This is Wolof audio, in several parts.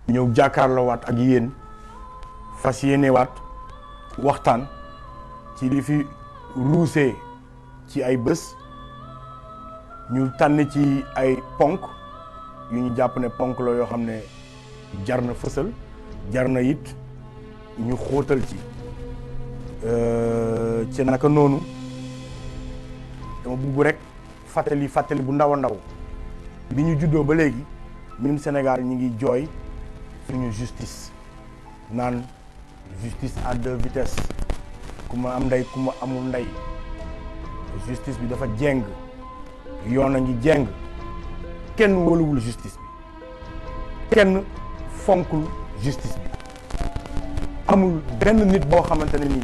ñëw jàkkaarloowaat ak yéen fas yéenewaat waxtaan ci li fi ruusee ci ay bés ñu tànn ci ay ponk yu ñu jàpp ne ponk la yoo xam ne jar na fësal jar na it ñu xóotal ci naka noonu dama bugg rek fàttali bu ndaw a ndaw bi ñu juddoo ba léegi ñun Sénégal ñu ngi jooy suñu justice naan justice à deux vitesses ku ma am ndey ku ma amul ndey justice bi dafa jeng yoon a ngi jeng kenn wóoluwul justice bi kenn fonkul justice bi amul benn nit boo xamante ne nii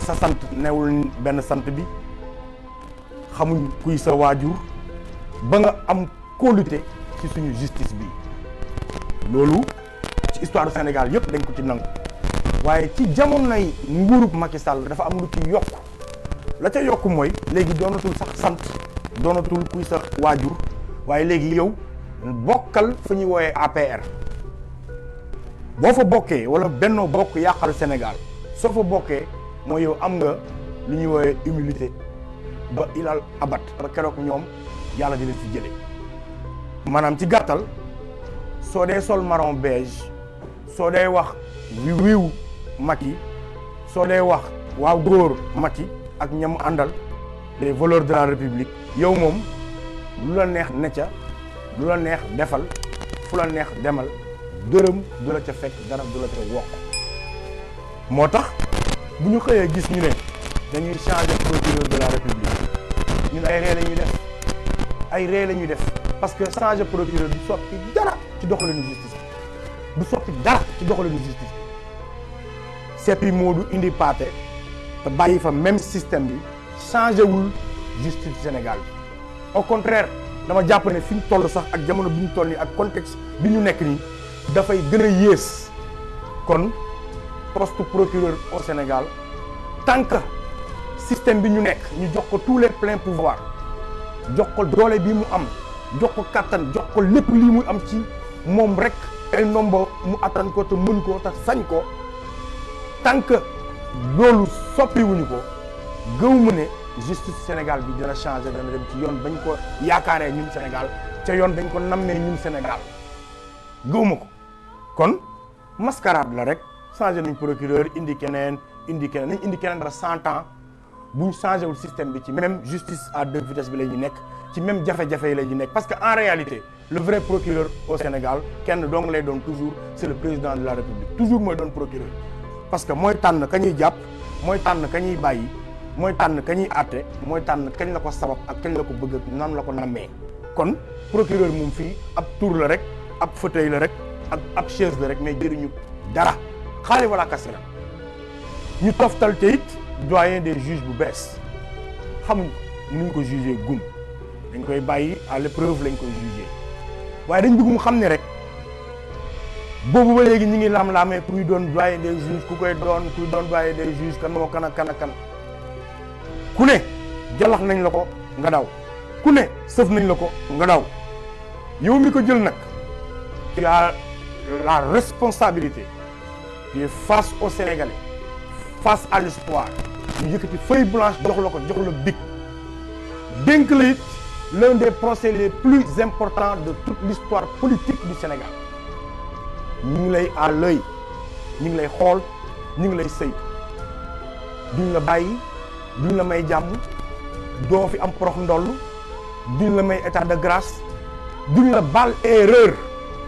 sa sant newul benn sant bi xamuñ kuy sa waajur ba nga am kóolute ci suñu justice bi loolu ci histoire du Sénégal yëpp dañ ko ci nangu waaye ci jamonoy nguurub Macky Sall dafa am lu ci yokk la ca yokk mooy léegi doonatul sax sant doonatul kuy sa waajur waaye léegi yow bokkal fa ñuy wooyee APR boo fa bokkee wala Benno Bokk Yaakaar Sénégal soo fa bokkee mooy yow am nga lu ñuy wooyee humilité ba ilal abat ba keroog ñoom yàlla di leen fi jëlee maanaam ci gàttal soo dee sol marron beige soo dee wax wiiw Macky soo dee wax waaw góor Macky ak ñamu àndal les valeurs de la République yow moom lu la neex ne ca lu la neex defal fu la neex demal dërëm du la ca fekk dara du la ca wokk moo tax bu ñu xëyee gis ñu ne dañuy changer procureur de la République ñun ay ree la ñuy def ay ree la ñuy def parce que changer procureur du soppi dara ci doxalinu justice bi du soppi dara ci doxalinu justice bi seppi moo du indi paate te bàyyi fa même système bi changé wul justice Sénégal bi au contraire dama jàpp ne fi ñu toll sax ak jamono bi ñu toll nii ak contexte bi ñu nekk nii dafay gën a yées kon poste procureur au Sénégal tant que système bi ñu nekk ñu jox ko tous les pleins pouvoirs jox ko doole bi mu am jox ko kattan jox ko lépp lii muy am ci moom rek ay nombo mu attan ko te mën ko te sañ ko tant que loolu soppiwuñu ko gëwuma ne justice Sénégal bi dina changer dana dem ci yoon bañ ko yaakaaree ñun Sénégal ca yoon dañ ko nammee ñun Sénégal gëwuma ko kon mascarade la rek changer nañ procureur indi keneen nañ indi keneen dara 100 ans buñ changé wul système bi ci même justice à deux vitesses bi la ñu nekk ci même jafe-jafe yi la ñu nekk parce que en réalité le vrai procureur au Sénégal kenn dong lay doon toujours c'est le président de la République toujours mooy doon procureur parce que mooy tànn ka ñuy jàpp mooy tànn ka ñuy bàyyi mooy tànn ka ñuy àtte mooy tànn kañ la ko sabab ak kañ la ko bëgg nan la ko nammee kon procureur moom fii ab tour la rek ab fauteuil la rek ak ab chaise la rek mais jëriñu dara xaali wala kasira ñu toftal te it doyen des juges bu bees xamuñ nuñ ko jugé gun dañ koy bàyyi à l'épreuve lañ koy jugé waaye dañ bëgg mu xam ne rek boobu ba léegi ñu ngi lam-laamee kuy doon doyen des juges ku koy doon kuy doon doyen des juges kan moo kan ak kan ak kan ku ne jalax nañ la ko nga daw ku ne sëf nañ la ko nga daw yow mi ko jël nag tu as la responsabilité tu es face aux Sénégalais face à l'histoire ñu yëkkati feuille blanche jox la ko jox la bic dénk la it l'un des procès les plus importants de toute l'histoire politique du Sénégal ñu ngi lay à l'œil ñu ngi lay xool ñu ngi lay sëy duñ la bàyyi duñ la may jàmm doo fi am prox ndoll duñ la may état de grâce duñ la baal erreur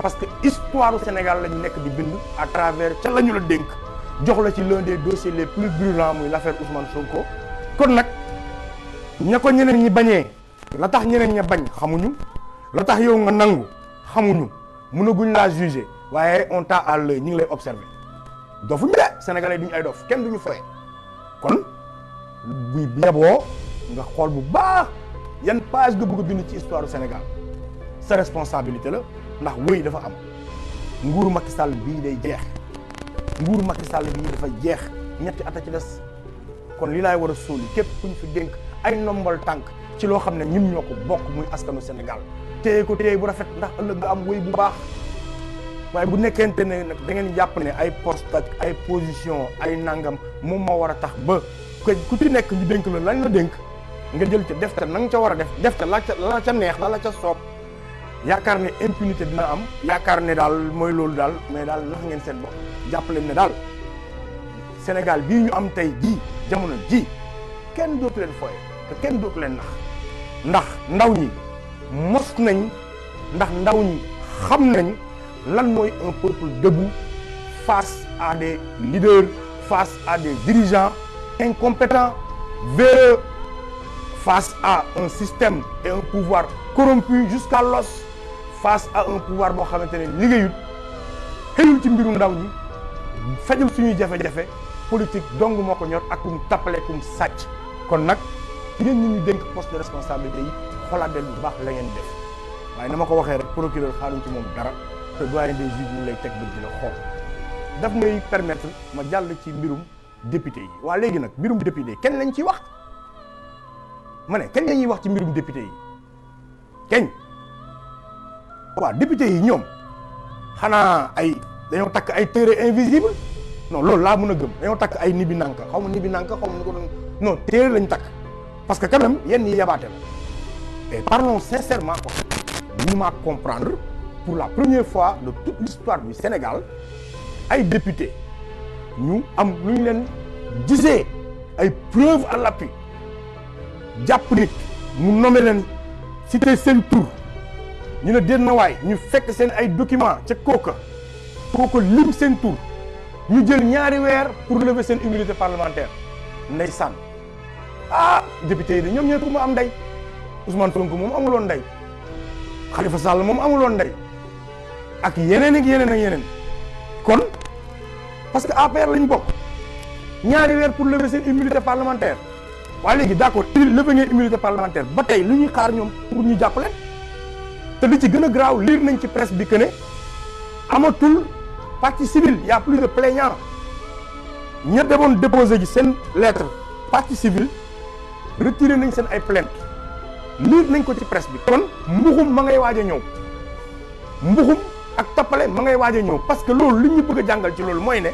parce que histoire du Sénégal lañu nekk di bind à travers ca la ñu la dénk jox la ci l'un des dossiers les plus brûlants muy l'affaire Ousmane Sonko kon nag ña ko ñeneen ñi bañee la tax ñeneen ña bañ xamuñu la tax yow nga nangu xamuñu mënaguñ laa juger waaye on t'a à l'œil ñu ngi lay observer dofuñu de Sénégalais duñu ay dof kenn duñu foye kon bu yeboo nga xool bu baax yan page nga bëgg a bind ci histoire du Sénégal sa responsabilité la ndax wéy dafa am nguuru Macky Sall bii day jeex nguuru Macky Sall bii dafa jeex ñetti at a ci des kon li laay war a sóoli képp kuñ fi dénk ay nombal tànk ci loo xam ne ñun ñoo ko bokk muy askanu Sénégal téye ko téye bu rafet ndax ëllëg nga am wéy bu baax waaye bu nekkente ne nag da ngeen jàpp ne ay poste ak ay position ay nangam moom moo war a tax ba ku ci nekk ñu dénk la lañ la dénk nga jël ca def ca na nga ca war a def ca la ca neex la ca soob yaakaar ne impunité dina am yaakaar ne daal mooy loolu daal mais daal nax ngeen seen bopp jàpp leen ne daal Sénégal bii ñu am tey jii jamono ji kenn dootu leen fooye te kenn dootu leen nax ndax ndaw ñi mos nañ ndax ndaw ñi xam nañ lan mooy un peuple debout face à des leaders face à des dirigeants incompétents véreux face à un système et un pouvoir corrompu jusqu'à l'os face à un pouvoir boo xamante ne liggéeyut xëyul ci mbiru ndaw ñi fajul suñuy jafe-jafe politique dong moo ko ñor ak kum tappale kum sàcc kon nag yéen ñi ñu dénk poste de responsabilité yi xoolaat leen bu baax la ngeen def waaye na ma ko waxee rek procureur xaaruñ ci moom dara te doyen des juges ñu lay teg bët di la xool daf may permettre ma jàll ci mbirum député yi waa léegi nag mbirum député yi kenn lañ ciy wax ma ne kañ la ñuy wax ci mbirum député yi kañ waaw député yi ñoom xanaa ay dañoo takk ay téere invisible non loolu laa mën a gëm dañoo takk ay nibi nanka xaw ma nibi nanka xaw ma ni ko doon non téere lañ takk parce que quand même yenn yi yabaate la et parlons sincèrement quoi mënuma comprendre pour la première fois de toute l'histoire du Sénégal ay député ñu am lu ñu leen gisee ay preuves à l'appui jàpp nit mu nommé leen cité seen tur ñu ne déet na waay ñu fekk seen ay documents ca kooka lim seen tur ñu jël ñaari weer pour lever seen immunité parlementaire ndeysaan ah député yi de ñoom ñooy ku mu am ndey Ousmane Sonko moom amuloon ndey Khalifa Sall moom amuloon ndey ak yeneen ak yeneen ak yeneen kon parce que APR lañ bokk ñaari weer pour lever seen immunité parlementaire waaye léegi d'accord lever ngeen immunité parlementaire ba tey lu ñuy xaar ñoom pour ñu jàpp leen te li ci gën a graaw lire nañ ci presse bi que ne amatul partie civile y a plus de plaignants ña demoon déposer ji seen lettre partie civile retiré nañ seen ay plainte lire nañ ko ci presse bi kon mbuxum ma ngay waaj a ñëw mbuxum ak tappale ma ngay waaj a ñëw parce que loolu li ñu bëgg a jàngal ci loolu mooy ne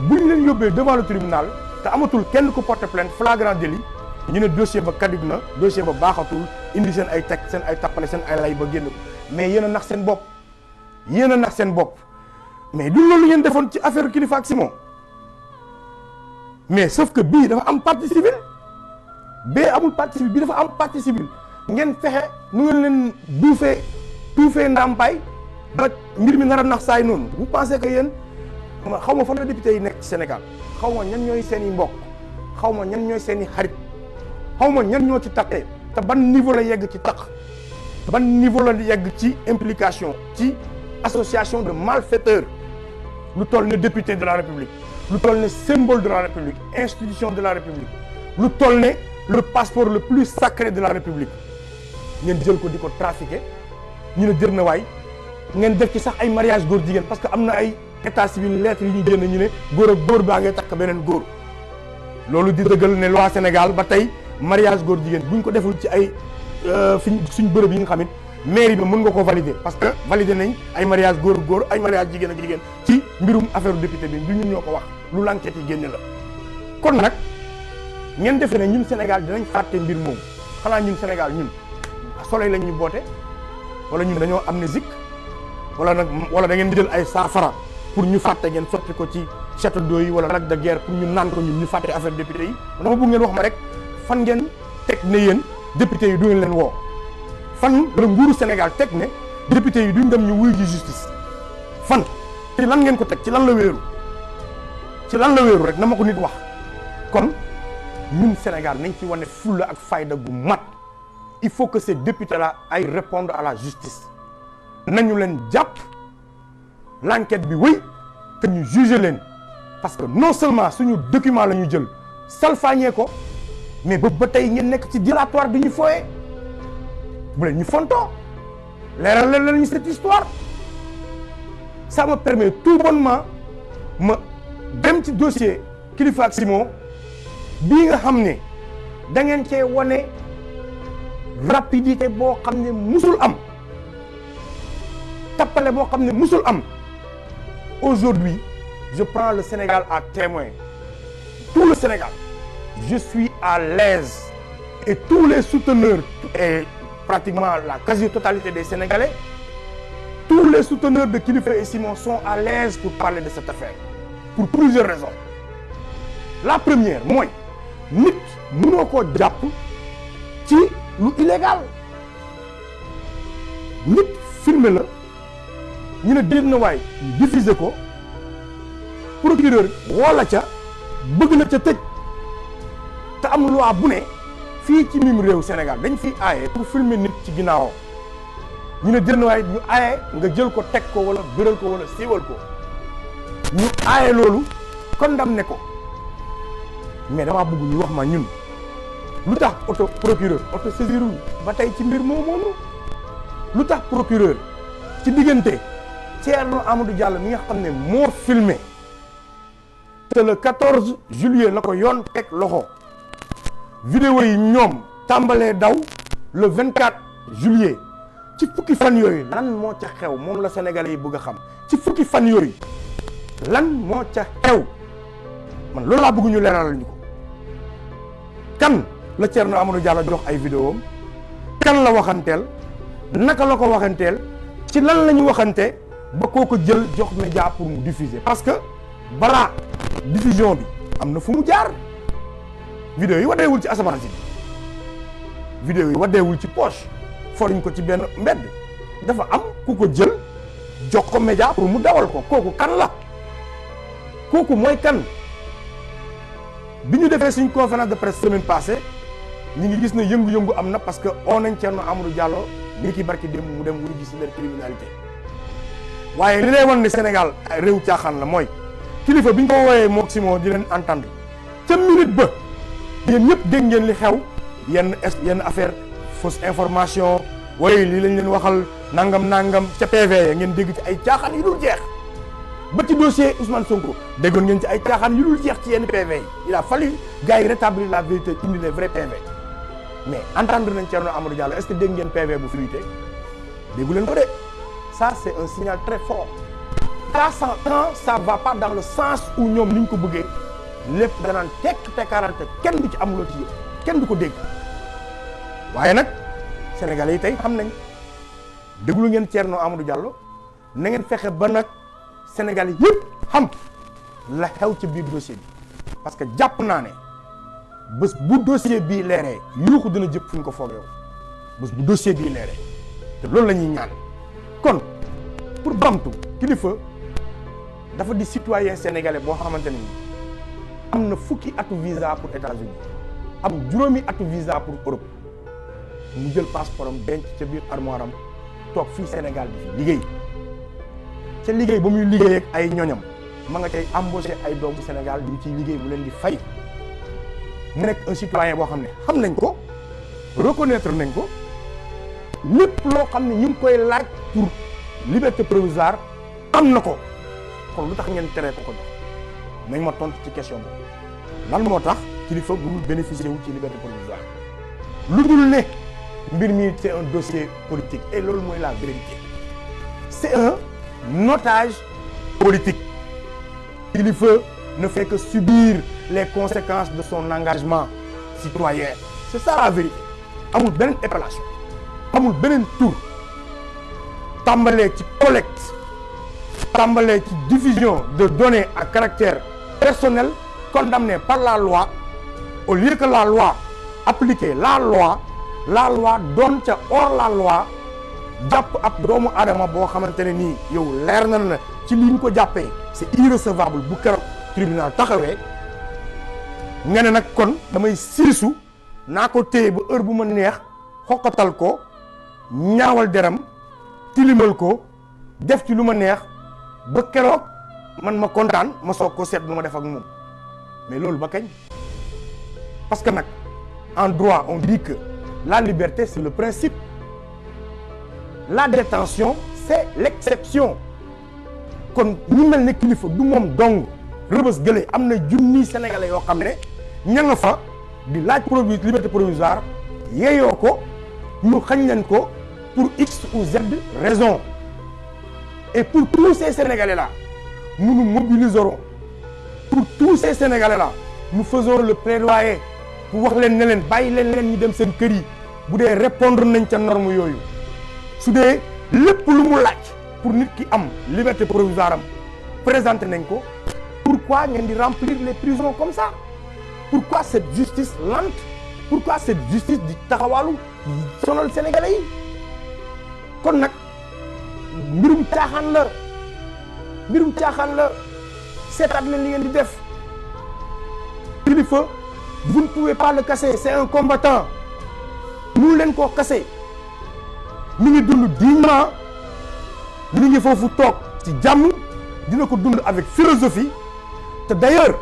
bu ñu leen yóbbee devant le tribunal te amatul kenn ku porter plainte flagrant délit ñu ne dossier ba caduc na dossier ba baaxatul indi seen ay teg seen ay tappale seen ay lay ba génn ko mais yéen a nax seen bopp yéen a nax seen bopp mais du loolu ngeen defoon ci affaire Kilifeu ak Simon mais sauf que bii dafa am partie civile bee amul partie civile bii dafa am partie civile ngeen fexe nu ngeen leen tuufee ndàmpaay ba mbir mi nar a nax saay noonu vous pensez que yéen xaw ma fan la député yi nekk ci Sénégal xaw ma ñan ñooy seen i mbokk xaw ma ñan ñooy seen i xarit xaw ma ñan ñoo ci taqee te ban niveau la yegg ci taq ban niveau la yegg ci implication ci association de malfaiteurs lu toll ne député de la République lu toll ne symbole de la République institution de la République lu toll ne le passeport le plus sacré de la République ngeen jël ko di ko trafiquer ñu ne jër na waay ngeen def ci sax ay mariage góor jigéen parce que am na ay état civil lettres yi ñu génn ñu ne góor ak góor baa ngay takk beneen góor loolu di dëggal ne loi Sénégal ba tey mariage góor jigéen buñ ko deful ci ay suñ bërëb yi nga xam it mairie bi mën nga ko valider parce que valider nañ ay mariage góor ak góor ay mariage jigéen ak jigéen ci mbirum affaire député bi du ñun ñoo ko wax lu l'enquête yi génne la kon nag ngeen defe ne ñun Sénégal dinañ fàtte mbir moomu xanaa ñun Sénégal ñun soleil lañ ñu boote wala ñun dañoo amnésique wala nag wala da ngeen di jël ay saafara pour ñu fàtte ngeen sotti ko ci château d'eau yi wala lac de guerre pour ñu naan ko ñun ñu fàtte affaire député yi dama bëgg ngeen wax ma rek fan ngeen teg ne yéen député yi du ngeen leen woo fan la nguuru Sénégal teg ne député yi duñ dem ñu wuy ji justice fan ci lan ngeen ko teg ci lan la wéeru rek na ma ko nit wax kon ñun Sénégal nañ ci wane fulla ak fayda gu mat il faut que ces députés là ay répondre à la justice nañu leen jàpp l'enquête bi wéy te ñu juger leen parce que non seulement suñu document la ñu jël salfaañee ko mais ba tey ngeen nekk ci dilatoire bi ñu fooyee bu leen ñu fontoo leeral leen ñu cette histoire ça me permet tout bonnement ma dem ci dossier Kilifeu ak Simon bii nga xam ne da ngeen cee wane rapidité boo xam ne musul am tappale boo xam ne musul am aujourd'hui je prends le Sénégal à témoin, tout le Sénégal, je suis à l'aise et tous les souteneurs et pratiquement la quasi-totalité des Sénégalais, tous les souteneurs de Kilifeu et Simon sont à l'aise pour parler de cette affaire pour plusieurs raisons. La première mooy nit mënoo koo jàpp ci lu illégal. Nit filmé la ñu ne déet na waay diffusé ko procureur woola ca bëgg la ca tëj te am loi bu ne fii ci mim réew Sénégal dañ fi aaye pour filmer nit ci ginnaawam ñu ne déet na waay ñu aaye nga jël ko teg ko wala bëral ko wala siiwal ko ñu aaye loolu condamné ko. Mais damaa bëgg ñu wax ma ñun lu tax procureur auto saisir ba tey ci mbir moomu lu tax procureur ci diggante Thierno Amadou Diallo mi nga xam ne moo filmé te le 14 juillet la ko yoon teg loxo vidéo yi ñoom tàmbalee daw le 24 juillet ci fukki fan yooyu lan moo ca xew moom la Sénégalais yi bëgg a xam ci fukki fan yooyu lan moo ca xew man loolu laa bëgg ñu leeralal ñu ko. Kan la Thierno Amadou Diallo jox ay vidéo am kan la waxanteel naka la ko waxanteel ci lan la ñu waxante ba koo ko jël jox média pour mu diffuser parce que balaa diffusion bi am na fu mu jaar vidéo yi wadeewul ci asamaan si vidéo yi wadeewul ci poche foriñ ko ci benn mbedd dafa am ku ko jël jox ko média pour mu dawal ko kooku kan la kooku mooy kan. bi ñu defee suñ conférence de presse semaine passée ñu ngi gis ne yëngu-yëngu am na parce que on nañ Thierno Amadou Diallo ni ki barki démb mu dem wuñu gis cybercriminalité waaye li lay wan ne Sénégal réew caaxaan la mooy kilifa bi ñu ko wooyee mook Simon di leen entendre ca minute ba yéen ñëpp dégg ngeen li xew yenn affaire fausse information waaye lii lañ leen waxal nangam ca PV ya ngeen dégg ci ay caaxaan yu dul jeex. ba ci dossier Ousmane Sonko déggoon ngeen ci ay caaxaan yu dul jeex ci yenn PV yi il a fallu gars yi rétablir la vérité indi les vrais PV mais entendre nañ Thierno Amadou Diallo est-ce que dégg ngeen PV bu fruité déggu leen ko de ça c'est un signal très fort quand ça va pas dans le sens où ñoom ni ñu ko bëggee lépp danaan tekkarante kenn du ci amuloo ci yëpp kenn du ko dégg waaye nag Sénégalais yi tey xam nañ déglu ngeen Thierno Amadou Diallo na ngeen fexe ba nag Sénégal yëpp xam la xew ci biir dossier bi parce que jàpp naa ne bés bu dossier bii leeree yuuxu dina jëpp fu ñu ko foogee bés bu dossier bii leeree te loolu la ñuy ñaan kon pour bamtu Kilifeu dafa di citoyen sénégalais boo xamante ne am na fukki atu visa pour États-Unis am juróomi atu visa pour Europe mu jël passeport am denc ca biir armoire am toog fii Sénégal di fi liggéey. ca liggéey ba muy liggéey ak ay ñoñam ma nga tey embauché ay doomu Sénégal di ciy liggéey mu leen di fay mu nekk un citoyen boo xam ne xam nañ ko reconnaître nañ ko lépp loo xam ne ñu ngi koy laaj pour liberté provisoire am na ko kon lu tax ngeen teree ko jox nañ ma tontu ci question bi lan moo tax Kilifeu mënul bénéficier wu ci liberté provisoire lu dul ne mbir mi c'est un dossier politique et loolu mooy la vérité c'est un otage politique. Kilifeu ne fait que subir les conséquences de son engagement citoyen. C'est ça la vérité. Amul beneen épellation amul beneen tour tàmbalee ci collecte tàmbalee ci diffusion de données à caractère personnel condamnées par la loi au lieu que la loi appliquer la loi doon ca hors la loi jàpp ab doomu aadama boo xamante ne nii yow leer na la ci li ñu ko jàppee c'est irrecevable bu keroog tribunal taxawee nga ne nag kon damay siisu naa ko téye ba heure bu ma neex xoqatal ko ñaawal deram tilimal ko def ci lu ma neex ba keroog man ma kontaan ma soog ko seet lu ma def ak moom mais loolu ba kañ parce que nag en droit on dit que la liberté c'est le principe. La détention c'est l'exception kon ñu mel ne Kilifeu du moom dong Rebeuss gële am na junni sénégalais yoo xam ne ña nga fa di laaj liberté provisoire yeeyoo ko ñu xañ leen ko pour X ou Z raison et pour tous ces sénégalais là nous nous mobiliserons pour tous ces Sénégalais là. Nous faisons le plaidoyer pour wax leen ne leen bàyyi leen ñu dem seen kër yi bu dee répondre nañ ca norme yooyu su dee lépp lu mu laaj pour nit ki am liberté provisoire am présenté nañ ko. Pourquoi ngeen di remplir les prisons comme ça? Pourquoi cette justice lente? Pourquoi cette justice di taxawaalu di sonal Sénégalais yi? kon nag mbirum caaxaan la seetaat leen li ngeen di def. Kilifeu vous ne pouvez pas le casser, c'est un combattant. Nous leen koo casser mi ngi dund dignement mi ngi foofu toog ci jàmm dina ko dund avec philosophie. te d'ailleurs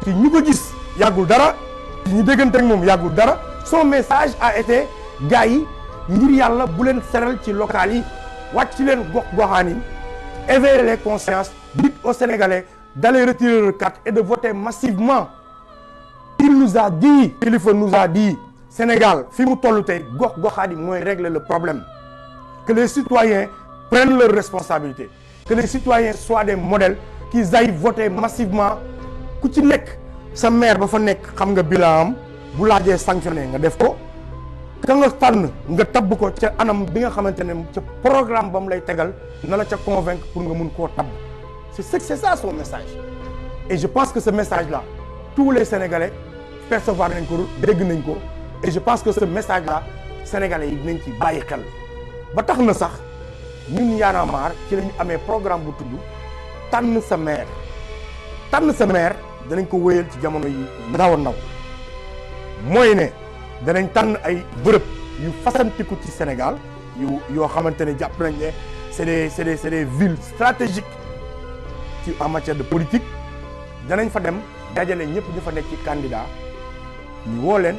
ci ñu ko gis yàggul dara ci ñu déggante ak moom yàggul dara son message a été gars yi ngir yàlla bu leen seral ci local yi wàcc ci leen goxaan yi éveiller les consciences, dites aux Sénégalais d'aller retirer leur carte et de voter massivement. Il nous a dit, Kilifeu nous a dit, Sénégal fi mu tollu tey goxaan yi mooy régler le problème, que les citoyens prennent leurs responsabilités, que les citoyens soient des modèles, qu'ils aillent voter massivement. Ku ci nekk sa maire ba fa nekk xam nga bilan am bu laajee sanctionné nga def ko ka nga tànn nga tabb ko ca anam bi nga xamante ne ca programme ba mu lay tegal na la ca convaincre pour nga mun koo tabb. C'est ça son message. Et je pense que ce message là tous les Sénégalais percevoir nañ ko dégg nañ ko et je pense que ce message là Sénégalais yi dinañ ci bàyyi xel ba tax na sax ñun Y'en a marre ci la ñu amee programme bu tudd tànn sa maire danañ ko wéyal ci jamono yi ndaw mooy ne danañ tànn ay bërëb yu fasantiku ci Sénégal yoo xamante ne jàpp nañ ne c'est des villes stratégiques ci en matière de politique. danañ fa dem dajale ñëpp ñu fa nekk ci candidat ñu woo leen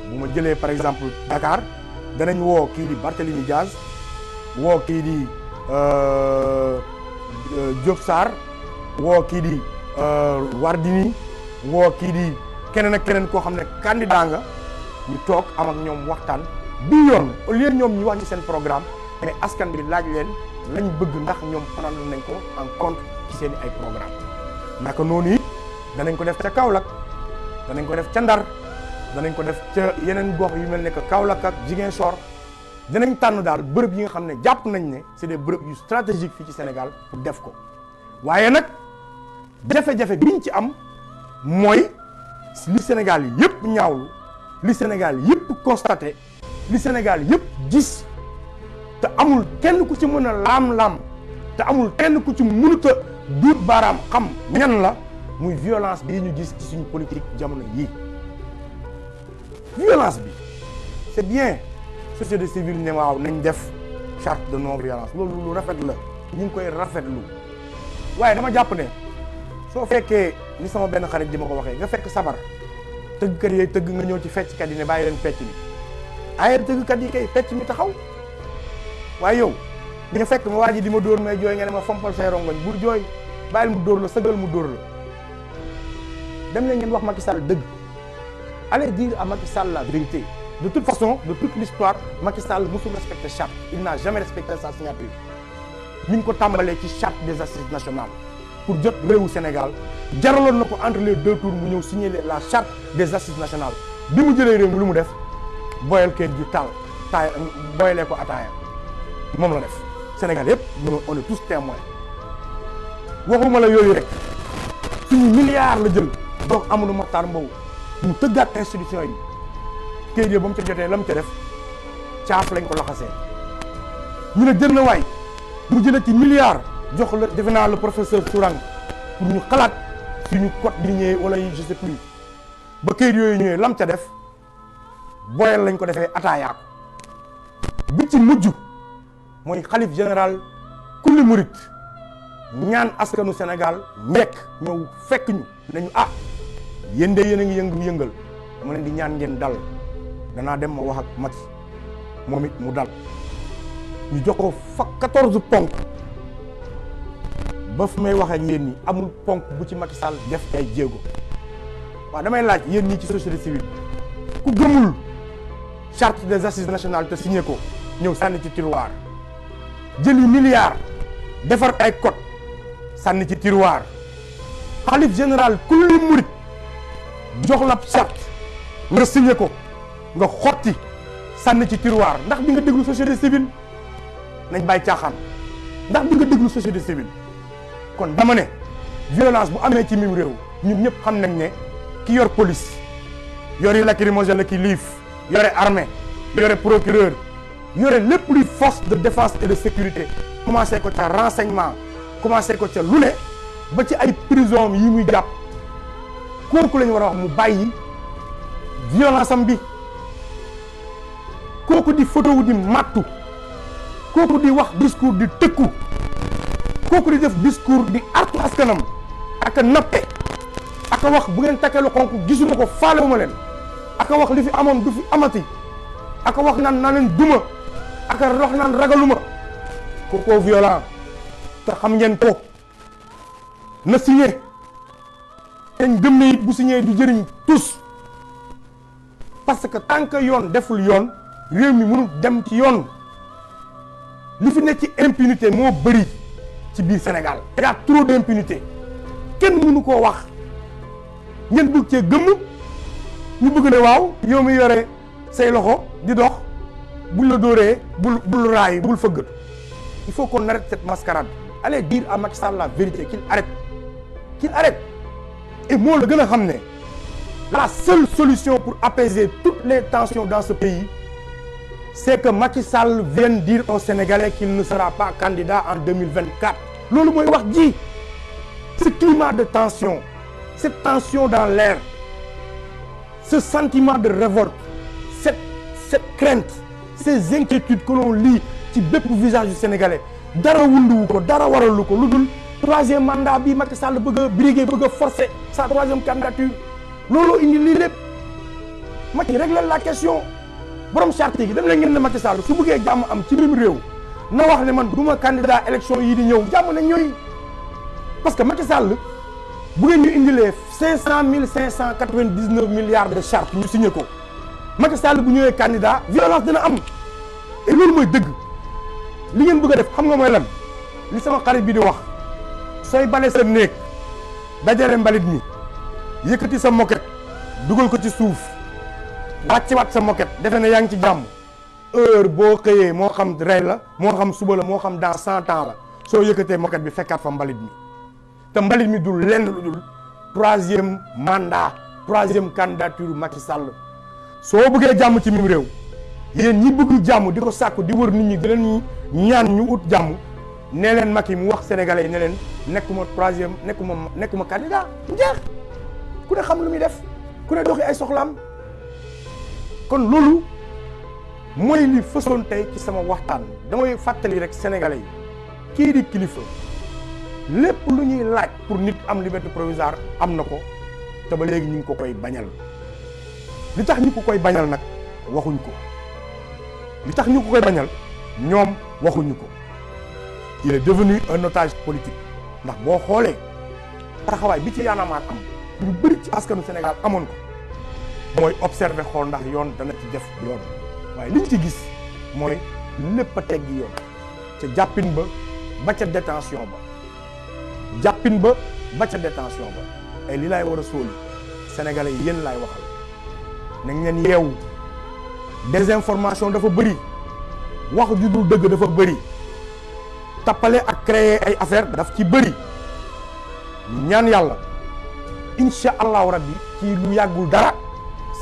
bu ma jëlee par exemple Dakar danañ woo kii di Barthélémy Diaz woo kii di Diop Sarr woo kii di Wardini woo kii di keneen ak keneen koo xam ne candidat nga ñu toog am ak ñoom waxtaan bii yoon au lieu ñoom ñu wax ci seen programme mais askan bi laaj leen lañ bëgg ndax ñoom prendre nañ ko en compte ci seen ay programme naka noonu it danañ ko def ca Kaolack danañ ko def ca Ndar danañ ko def ca yeneen gox yu mel ne que Kaolack ak Ziguinchor danañ tànn daal bërëb yi nga xam ne jàpp nañ ne c'est des bërëb yu stratégiques fii ci Sénégal pour def ko waaye nag jafe-jafe biñ ci am mooy li Sénégal yëpp ñaawlu li Sénégal yëpp constaté li Sénégal yëpp gis te amul kenn ku ci mën a laam-laam te amul kenn ku ci mënut a duut baaraam xam ñan la muy violence bii ñu gis ci suñu politique jamono yii. Violence bi c'est bien société civile ne waaw nañ def charte de non violence loolu lu rafet la ñu ngi koy rafetlu waaye dama jàpp ne soo fekkee ni sama benn xarit di ma ko waxee nga fekk sabar tëggkat yooyu tëgg nga ñëw ci fecckat yi ne bàyyi leen fecc mi ay tëggkat yi kay fecc mi taxaw waaye yow nga fekk ma waa ji di ma dóor may jooy nga ne ma fompal say rongoñ bur jooy bàyyil mu dóor la sëgal mu dóor la dem leen ngeen wax Macky Sall dëgg. Allez dire à Macky Sall la vérité. De toute façon, de toute l'histoire, Macky Sall musul respecté charte. Il n'a jamais respecté sa signature. ñu ngi ko tàmbalee ci charte des assises nationales pour jot réewu Sénégal jaraloon na ko entre les deux tours mu ñëw signer la charte des assises nationales bi mu jëlee réew mi lu mu def boyal kayit gi taay boyalee ko ataaya moom la def. Sénégal yëpp on est tous témoins waxuma la yooyu rek suñu milliards la jël donc Amadou Mahtar Mbow. mu tëggaat institution yi kayit yi ba mu ca jotee la mu ca def caaf lañ ko laxasee ñu ne jël na waay mu jëlee ci milliard jox la defe naa le professeur Sourang pour ñu xalaat suñu code bi ñëwee wala je sais plus ba kayit yooyu ñëwee lam ca def boyal lañ ko defee ataayaa ko bi ci mujj mooy xalif général kulli murit ñaan askanu Sénégal nekk ñëw fekk ñu nañu yéen de yéen a ngi yëngal dama leen di ñaan ngeen dal danaa dem ma wax ak Macky moom it mu dal ñu jox ko 14 ponk ba fu may wax ak yéen ñi amul ponk bu ci Macky Sall def ay jéego waaw damay laaj yéen ñi ci société civile ku gëmul charte des assises nationales te signé ko ñëw sànni ci tiroir jëli milliards defar ay code sànni ci tiroir xalif général kulli murit jox la charte nga signé ko nga xotti sànni ci tiroir ndax di nga déglu société civile nañ bàyyi caaxaan ndax di nga déglu société civile kon dama ne violence bu amee ci mim réew ñun ñëpp xam nañ ne ki yor police yori lacrymogène la ki liif yore armée yore procureur yore lépp luy force de défense et de sécurité commencé ko ca renseignement commencé ko ca lu ne ba ci ay prison yi muy jàpp kooku la ñu war a wax mu bàyyi violence am bi kooku di photo wu di mattu kooku di wax discours di tëkku kooku di def discours di artu askanam ak a nappe ak a wax bu ngeen takkee lu xonk gisuma ko faalewuma leen ak a wax li fi amoon du fi amati ak a wax naan naa leen duma ak a wax naan ragaluma kookoo violent te xam ngeen ko na signé teñ gëm ne it bu signé du jëriñ tous parce que tant que yoon deful yoon réew mi mënul dem ci yoon li fi nekk ci impunité moo bëri ci biir Sénégal y a trop d'impunité kenn mënu koo wax ngeen bëgg cee gëmm ñu bëgg ne waaw yow mi yore say loxo di dox bul la dóoree bul raay bul fëggatu il faut qu'on arrête cette mascarade allez dire à Macky Sall la vérité qu'il arrête et moo la gën a xam ne la seule solution pour apaiser toutes les tensions dans ce pays c'est que Macky Sall vienne dire aux Sénégalais qu'il ne sera pas candidat en 2024 loolu mooy wax ji ce climat de tension cette tension dans l'air ce sentiment de révolte cette crainte ces inquiétudes que l'on lit ci bépp visage du Sénégalais dara wunduwu ko dara waralu ko lu dul troisième mandat bi Macky Sall bëgg a briguer bëgg a forcer sa troisième candidature looloo indi lii lépp Macky régler la question borom charte yi dem leen ngeen ne Macky Sall su bëggee jàmm am ci biir réew na wax ne man du ma candidat élection yii di ñëw jàmm na ñooy parce que Macky Sall bu ngeen ñu indilee 599 milliards de charte ñu signé ko Macky Sall bu ñëwee candidat violence dina am et loolu mooy dëgg li ngeen bëgg a def xam nga mooy lan li sama xarit bi di wax sooy bale sa néeg dajale mbalit mi yëkkati sa moquette dugal ko ci suuf wàcce waat sa moquette defe ne yaa ngi ci jàmm heure boo xëyee moo xam rey la moo xam suba la moo xam dans 100 ans la soo yëkkatee moquette bi fekkaat fa mbalit mi te mbalit mi dul lenn lu dul troisième mandat troisième candidature Macky Sall soo bëggee jàmm ci mim réew yéen ñi bëgg jàmm di ko sàkku di wër nit ñi di leen ñaan ñu ut jàmm nee leen Macky mu wax sénégalais yi ne leen nekkuma troisième nekkuma candidat mu jeex ku ne xam lu muy def ku ne doxi ay soxlaam kon loolu mooy li fësoon tey ci sama waxtaan damay fàttali rek sénégalais yi kii di kilifa lépp lu ñuy laaj pour nit am liberté provisoire am na ko te ba léegi ñu ngi ko koy bañal li tax ñu ko koy bañal nag waxuñ ko li tax ñu ko koy bañal ñoom waxuñu ko il est devenu un otage politique ndax boo xoolee taxawaay bi ci Y'en a marre am ñu bëri ci askanu Sénégal amoon ko mooy observer xool ndax yoon dana ci def yoon waaye liñ ci gis mooy lépp a teggi yoon ca jàppin ba ca détention ba jàppin ba ca détention ba ay li laay war a sóoli sénégalais yi yéen laay waxal nañ leen yeewu désinformation dafa bëri wax ju dul dëgg dafa bëri tappale ak créer ay affaire daf ci bëri ñaan yàlla incha allahu rabbi ci lu yàggul dara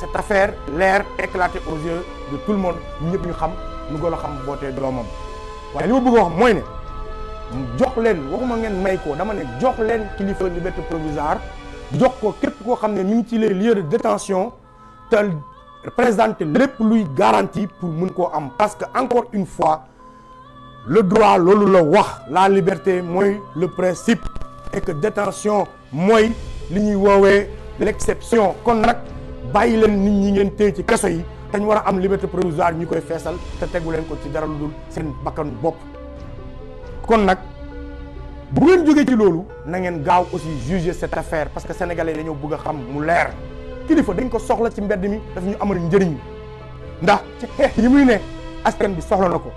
cette affaire leer éclaté aux yeux de tout le monde ñëpp ñu xam nu gën a xam bootee doomam waaye li ma bëgg a wax mooy ne jox leen waxuma ngeen may ko dama ne jox leen kilifa liberté provisoire jox ko képp koo xam ne mi ngi ci les lieux de détention te présenter lépp luy garantie pour mun koo am parce que encore une fois le droit loolu la wax la liberté mooy le principe et que détention mooy li ñuy woowee l'exception kon nag bàyyi leen nit ñi ngeen téye ci kaso yi te ñu war a am liberté provisoire ñu koy feesal te tegu leen ko ci dara lu dul seen bakkan bopp kon nag bu ngeen jógee ci loolu na ngeen gaaw aussi juger cette affaire parce que sénégalais dañoo bëgg a xam mu leer kilifa dañ ko soxla ci mbedd mi daf ñu amal njëriñ ndax ci xeex yi muy ne askan bi soxla na ko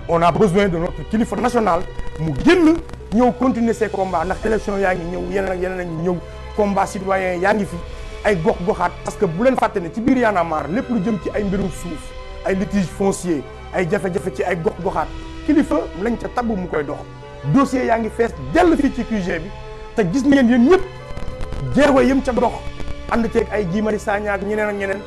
on a besoin de notre kilifa national mu génn ñëw continuer ces combats ndax élection yaa ngi ñëw yeneen ak yeneen a ngi ñëw combat citoyen yaa ngi fi ay gox-goxaat parce que bu leen fàtte ne ci biir Y'en a marre lépp lu jëm ci ay mbirum suuf ay litige foncier ay jafe-jafe ci ay gox-goxaat kilifa lañ ca tabb mu koy dox dossier yaa ngi fees dell fii ci QG bi te gis ngeen yéen ñëpp jéego yëm ca dox ànd ceeg ay Guy Marius Sagna ak ñeneen ak ñeneen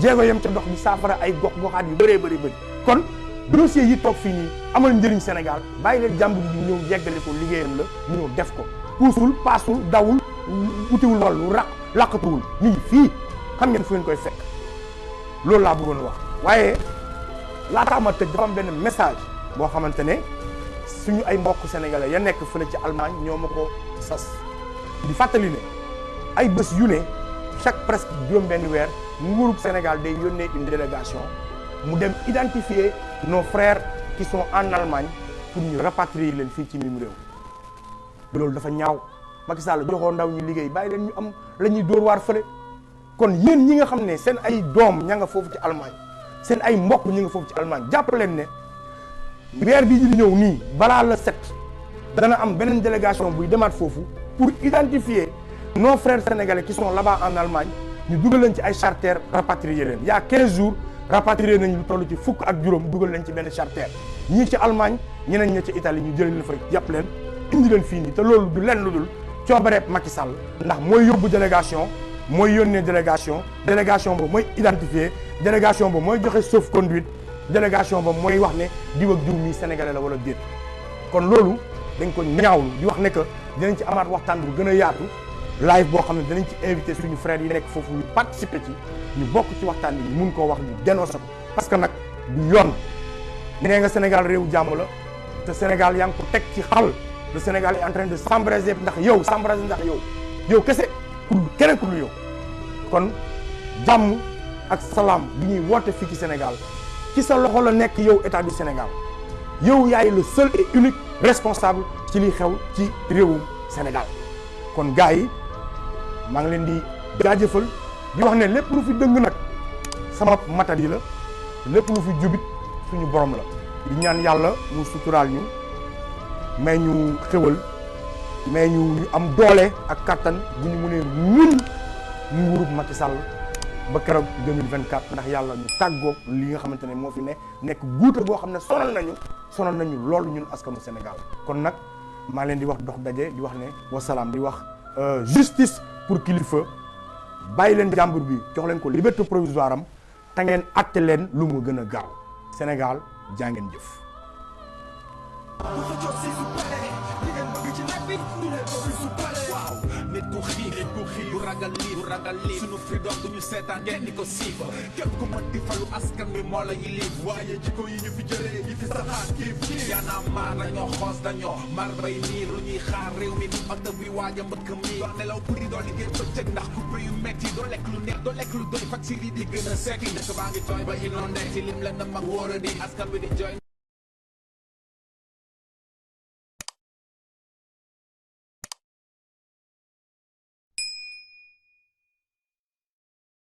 jéego yëm ca dox di saafara ay gox-goxaat yu bëree bëri kon dossier yi toog fii nii amal njëriñ Sénégal bàyyi leen jàmbur bi ñëw yeggale ko liggéeyam la ñu ñëw def ko puusul paasul dawul utiwul wàllu làqatuwul mi ngi fii xam ngeen fu ngeen koy fekk loolu laa bëggoon wax waaye laataa ma tëj dafa am benn message boo xamante ne suñu ay mbokk sénégalais ya nekk fële ci Allemagne ñoo ma ko sas di fàttali ne ay bés yu ne chaque presque juróom benn weer nguurug Sénégal day yónnee une délégation mu dem identifier nos frères qui sont en Allemagne pour ñu rapatrier leen fii ci mim réew loolu dafa ñaaw Macky Sall joxoo ndaw ñu liggéey bàyyi leen ñu am la ñuy dóor waar fële kon yéen ñi nga xam ne seen ay doom ña nga foofu ci Allemagne seen ay mbokk ñi nga foofu ci Allemagne jàpp leen ne weer bii di ñëw nii balaa la set dana am beneen délégation buy demaat foofu pour identifier nos frères sénégalais qui sont là-bas en Allemagne ñu dugal leen ci ay charter rapatrier leen il y a 15 jours rapatrier nañ lu toll ci fukk ak juróom dugal leen ci benn charter ñii ci Allemagne ñeneen ña ci Italie ñu jëlee leen fa jàpp leen indi leen fii nii te loolu du lenn lu dul coobareeb Macky Sall ndax mooy yóbbu délégation mooy yónnee délégation boobu mooy identifier délégation boobu mooy joxe sauf-conduit délégation boobu mooy wax ne diw ak diw mi sénégalais la wala déet kon loolu dañ ko ñaawlu di wax ne que dinañ ci amaat waxtaan bu gën a yaatu live boo xam ne danañ ci invité suñu frères yi nekk foofu ñu participer ci ñu bokk ci waxtaan bi ñu mun koo wax ñu dénoncé ko parce que nag du yoon nee nga Sénégal réewu jàmm la te Sénégal yaa ngi ko teg ci xal le Sénégal est en train de s'embraser ndax yow kese pour keneen ku lu yow kon jàmm ak salaam bi ñuy woote fii ci Sénégal ci sa loxo la nekk yow état du Sénégal yow yaay le seul et unique responsable ci li xew ci réewum Sénégal kon gars yi maa ngi leen di jaajëfal di wax ne lépp lu fi dëng nag sama matadi la lépp lu fi jubit suñu borom la di ñaan yàlla mu suturaal ñu may ñu xéwal mais ñu am doole ak kattan bu ñu mënee muñ nguurub Macky Sall ba keroog 2024 ndax yàlla ñu tàggoog li nga xamante ne moo fi nekk guuta boo xam ne sonal nañu loolu ñun askanu Sénégal kon nag maa leen di wax dox daje di wax ne wasalaam di wax justice pour kilifa bàyyi leen jàmbur bi jox leen ko liberté provisoire am te ngeen atte leen lu mu gën a gaaw Sénégal jaa ngeen jëf. nit ku xiif du ragal lii sunu freedom duñu seetaan kenn di ko siif képp ku mën di falu askan bi moo la yilif waaye jikko yi ñu fi jëlee yi fi saxaat kiif Y'en a marre dañoo xoos dañoo mar bay niir lu ñuy xaar réew mi oto bi waaj a mbëkk mi doo nelaw guddi doo liggéey bëccëg ndax coupé yu metti doo lekk lu neex doo lekk lu doy facture yi di gën a sekki dëkk baa ngi tooy ba inondé ci lim la na mag wóor a di askan bi di jooy